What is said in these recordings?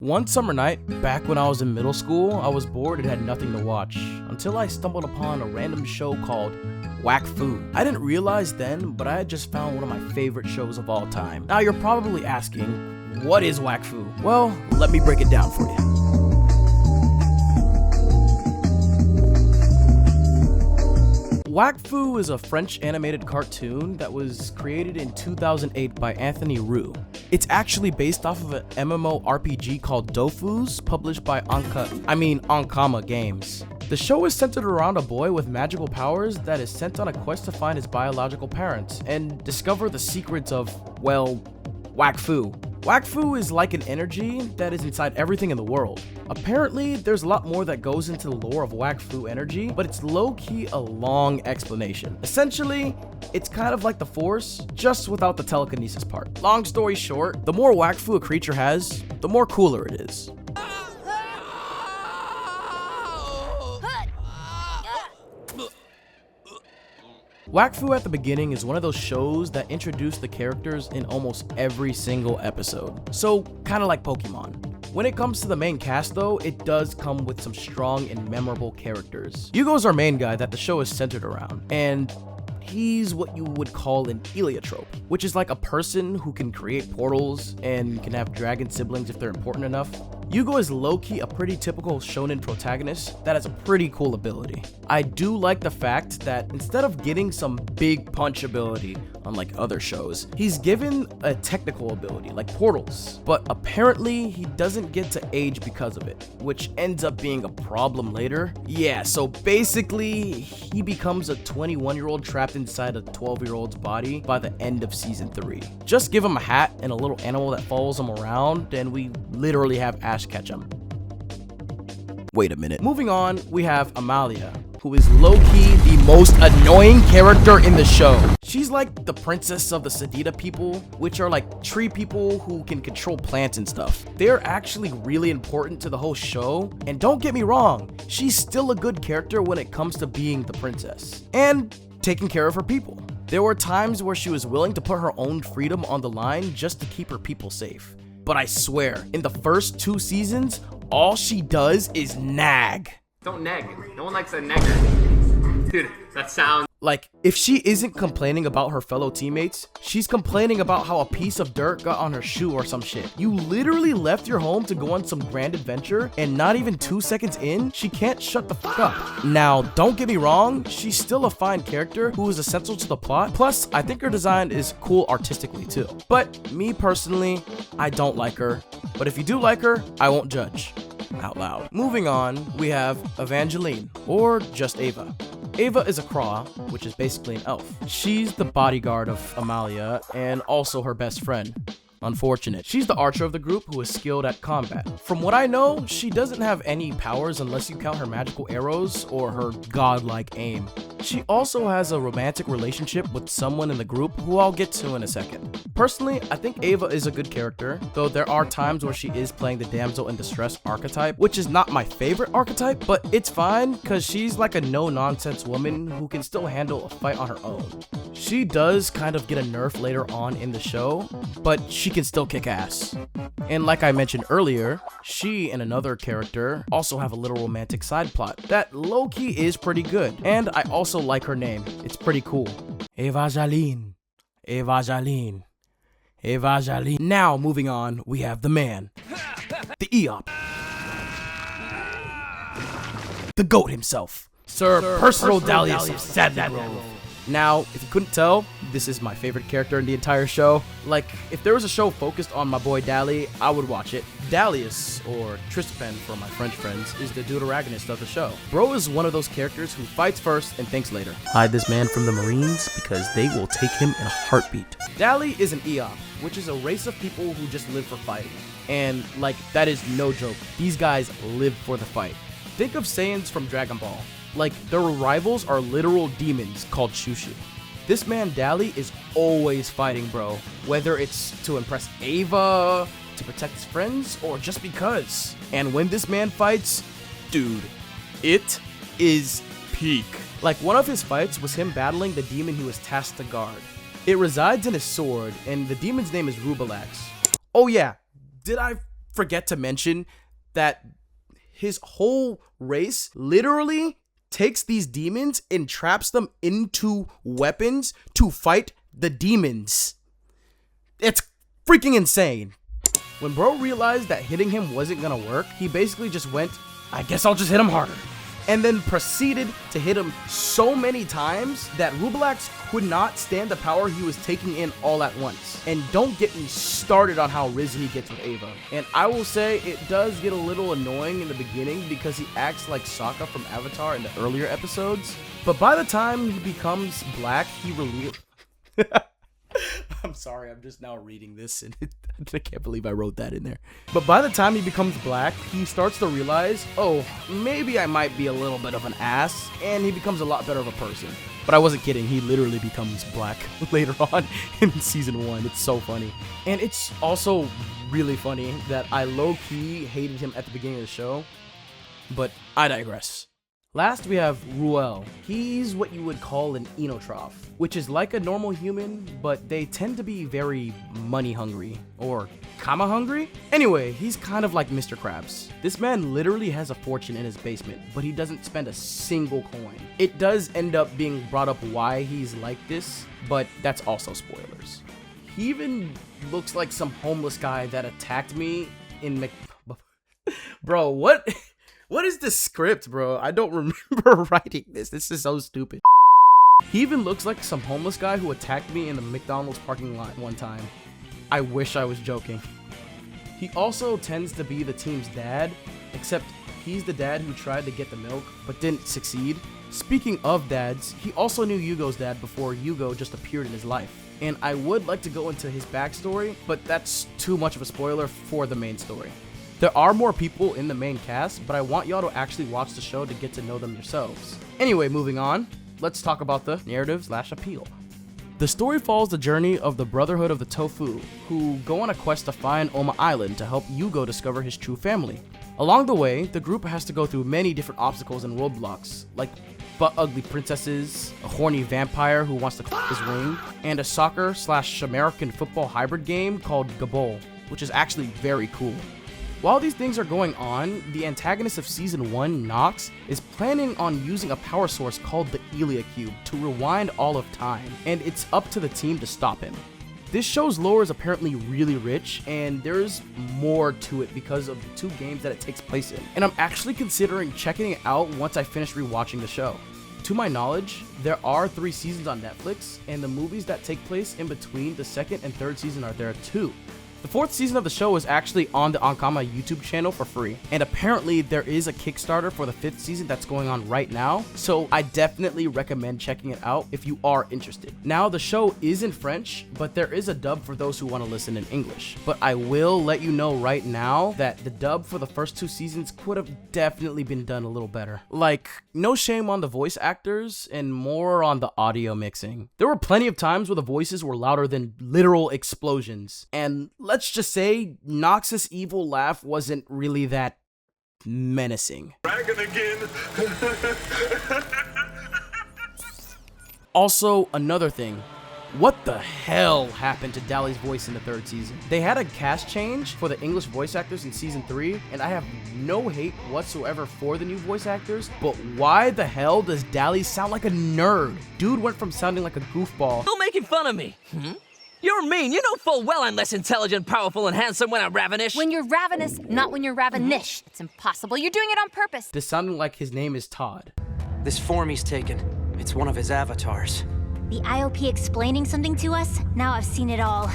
One summer night, back when I was in middle school, I was bored and had nothing to watch, until I stumbled upon a random show called Wakfu. I didn't realize then, but I had just found one of my favorite shows of all time. Now you're probably asking, what is Wakfu? Well, let me break it down for you. Wakfu is a French animated cartoon that was created in 2008 by Anthony Roux. It's actually based off of an MMORPG called Dofus, published by Ankama Games. The show is centered around a boy with magical powers that is sent on a quest to find his biological parents and discover the secrets of, well, Wakfu. Wakfu is like an energy that is inside everything in the world. Apparently, there's a lot more that goes into the lore of Wakfu energy, but it's low-key a long explanation. Essentially, it's kind of like the Force, just without the telekinesis part. Long story short, the more Wakfu a creature has, the more cooler it is. Wakfu at the beginning is one of those shows that introduce the characters in almost every single episode. So, kinda like Pokemon. When it comes to the main cast though, it does come with some strong and memorable characters. Yugo's our main guy that the show is centered around, and he's what you would call an heliotrope, which is like a person who can create portals and can have dragon siblings if they're important enough. Yugo is low-key a pretty typical shonen protagonist that has a pretty cool ability. I do like the fact that instead of getting some big punch ability, unlike other shows, he's given a technical ability like portals, but apparently he doesn't get to age because of it, which ends up being a problem later. Yeah, so basically he becomes a 21-year-old trapped inside a 12-year-old's body by the end of season 3. Just give him a hat and a little animal that follows him around, and we literally have Ash catch him. Wait a minute. Moving on, we have Amalia, who is low-key the most annoying character in the show. She's like the princess of the Sedita people, which are like tree people who can control plants and stuff. They're actually really important to the whole show, and don't get me wrong, she's still a good character when it comes to being the princess and taking care of her people. There were times where she was willing to put her own freedom on the line just to keep her people safe. But I swear, in the first 2 seasons, all she does is nag. Don't nag. No one likes a nagger. Dude, that sounds... Like, if she isn't complaining about her fellow teammates, she's complaining about how a piece of dirt got on her shoe or some shit. You literally left your home to go on some grand adventure, and not even 2 seconds in, she can't shut the fuck up. Now, don't get me wrong, she's still a fine character who is essential to the plot. Plus, I think her design is cool artistically too. But me personally, I don't like her. But if you do like her, I won't judge out loud. Moving on, we have Evangeline, or just Ava. Ava is a Craw, which is basically an elf. She's the bodyguard of Amalia and also her best friend. Unfortunate. She's the archer of the group who is skilled at combat. From what I know, she doesn't have any powers unless you count her magical arrows or her godlike aim. She also has a romantic relationship with someone in the group who I'll get to in a second. Personally, I think Ava is a good character, though there are times where she is playing the damsel in distress archetype, which is not my favorite archetype, but it's fine because she's like a no-nonsense woman who can still handle a fight on her own. She does kind of get a nerf later on in the show, but she can still kick ass. And like I mentioned earlier, she and another character also have a little romantic side plot that low-key is pretty good, and I also like her name. It's pretty cool. Evangeline. Evangeline. Evangeline. Now, moving on, we have the man. The Eop. The GOAT himself. Sir Personal Dalius of Sadly Grove. Now, if you couldn't tell, this is my favorite character in the entire show. Like, if there was a show focused on my boy Dali, I would watch it. Dalius, or Tristan for my French friends, is the deuteragonist of the show. Bro is one of those characters who fights first and thinks later. Hide this man from the Marines because they will take him in a heartbeat. Dali is an Eop, which is a race of people who just live for fighting. And, like, that is no joke. These guys live for the fight. Think of Saiyans from Dragon Ball. Like, their rivals are literal demons called Shushu. This man Dali is always fighting, bro. Whether it's to impress Ava, to protect his friends, or just because. And when this man fights, dude, it is peak. Like, one of his fights was him battling the demon he was tasked to guard. It resides in his sword, and the demon's name is Rubalax. Oh yeah, did I forget to mention that his whole race literally takes these demons and traps them into weapons to fight the demons. It's freaking insane. When bro realized that hitting him wasn't gonna work, he basically just went, I guess I'll just hit him harder. And then proceeded to hit him so many times that Rubelax could not stand the power he was taking in all at once. And don't get me started on how Riz he gets with Ava. And I will say it does get a little annoying in the beginning because he acts like Sokka from Avatar in the earlier episodes. But by the time he becomes black, he really... I'm sorry, I'm just now reading this and I can't believe I wrote that in there. But by the time he becomes black, he starts to realize, oh, maybe I might be a little bit of an ass, and he becomes a lot better of a person. But I wasn't kidding, he literally becomes black later on in season 1. It's so funny. And it's also really funny that I low-key hated him at the beginning of the show, but I digress. Last, we have Ruel. He's what you would call an enotroph, which is like a normal human, but they tend to be very money hungry, or kama hungry? Anyway, he's kind of like Mr. Krabs. This man literally has a fortune in his basement, but he doesn't spend a single coin. It does end up being brought up why he's like this, but that's also spoilers. He even looks like some homeless guy that attacked me in Bro, what? What is this script, bro? I don't remember writing this. This is so stupid. He even looks like some homeless guy who attacked me in the McDonald's parking lot one time. I wish I was joking. He also tends to be the team's dad, except he's the dad who tried to get the milk, but didn't succeed. Speaking of dads, he also knew Yugo's dad before Yugo just appeared in his life. And I would like to go into his backstory, but that's too much of a spoiler for the main story. There are more people in the main cast, but I want y'all to actually watch the show to get to know them yourselves. Anyway, moving on, let's talk about the narrative/appeal. The story follows the journey of the Brotherhood of the Tofu, who go on a quest to find Oma Island to help Yugo discover his true family. Along the way, the group has to go through many different obstacles and roadblocks, like butt-ugly princesses, a horny vampire who wants to clip his wing, and a soccer/American football hybrid game called Gabol, which is actually very cool. While these things are going on, the antagonist of Season 1, Nox, is planning on using a power source called the Elia Cube to rewind all of time, and it's up to the team to stop him. This show's lore is apparently really rich, and there's more to it because of the 2 games that it takes place in, and I'm actually considering checking it out once I finish rewatching the show. To my knowledge, there are 3 seasons on Netflix, and the movies that take place in between the 2nd and 3rd season are there too. The 4th season of the show is actually on the Ankama YouTube channel for free, and apparently there is a Kickstarter for the 5th season that's going on right now, so I definitely recommend checking it out if you are interested. Now, the show is in French, but there is a dub for those who want to listen in English, but I will let you know right now that the dub for the first 2 seasons could have definitely been done a little better. Like, no shame on the voice actors and more on the audio mixing. There were plenty of times where the voices were louder than literal explosions, and let's just say Nox's evil laugh wasn't really that menacing. Dragon again. Also, another thing. What the hell happened to Dali's voice in the 3rd season? They had a cast change for the English voice actors in season 3, and I have no hate whatsoever for the new voice actors, but why the hell does Dali sound like a nerd? Dude went from sounding like a goofball. Still making fun of me. You're mean. You know full well I'm less intelligent, powerful, and handsome when I'm ravenous. When you're ravenous, not when you're ravenish. It's impossible. You're doing it on purpose. This sounding like his name is Todd. This form he's taken, it's one of his avatars. The IOP explaining something to us? Now I've seen it all.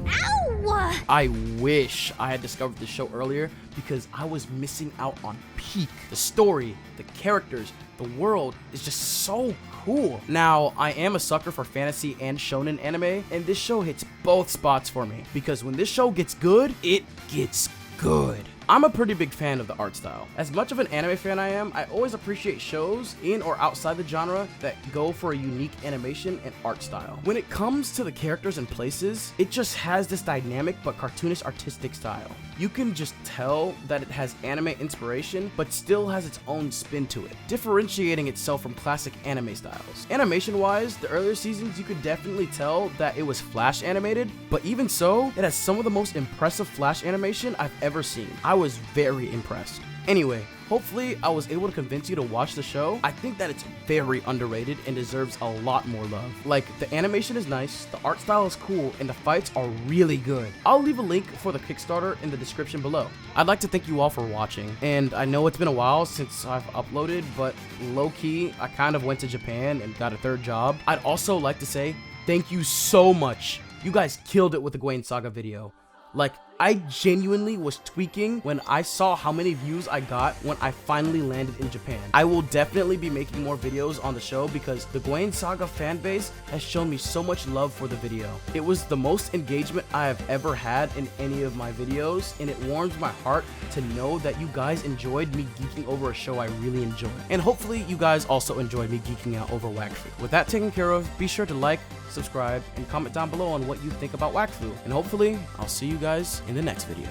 Ow! I wish I had discovered this show earlier because I was missing out on peak. The story, the characters, the world is just so cool. Now, I am a sucker for fantasy and shonen anime, and this show hits both spots for me because when this show gets good, it gets good. I'm a pretty big fan of the art style. As much of an anime fan I am, I always appreciate shows in or outside the genre that go for a unique animation and art style. When it comes to the characters and places, it just has this dynamic but cartoonish artistic style. You can just tell that it has anime inspiration, but still has its own spin to it, differentiating itself from classic anime styles. Animation-wise, the earlier seasons you could definitely tell that it was flash animated, but even so, it has some of the most impressive flash animation I've ever seen. I was very impressed. Anyway, hopefully I was able to convince you to watch the show. I think that it's very underrated and deserves a lot more love. Like, the animation is nice, the art style is cool, and the fights are really good. I'll leave a link for the Kickstarter in the description below. I'd like to thank you all for watching, and I know it's been a while since I've uploaded, but low-key, I kind of went to Japan and got a third job. I'd also like to say thank you so much. You guys killed it with the Gwen Saga video. Like, I genuinely was tweaking when I saw how many views I got when I finally landed in Japan. I will definitely be making more videos on the show because the Gwen Saga fanbase has shown me so much love for the video. It was the most engagement I have ever had in any of my videos, and it warms my heart to know that you guys enjoyed me geeking over a show I really enjoy. And hopefully you guys also enjoyed me geeking out over Wakfu. With that taken care of, be sure to like, subscribe, and comment down below on what you think about Wakfu. And hopefully, I'll see you guys in the next video.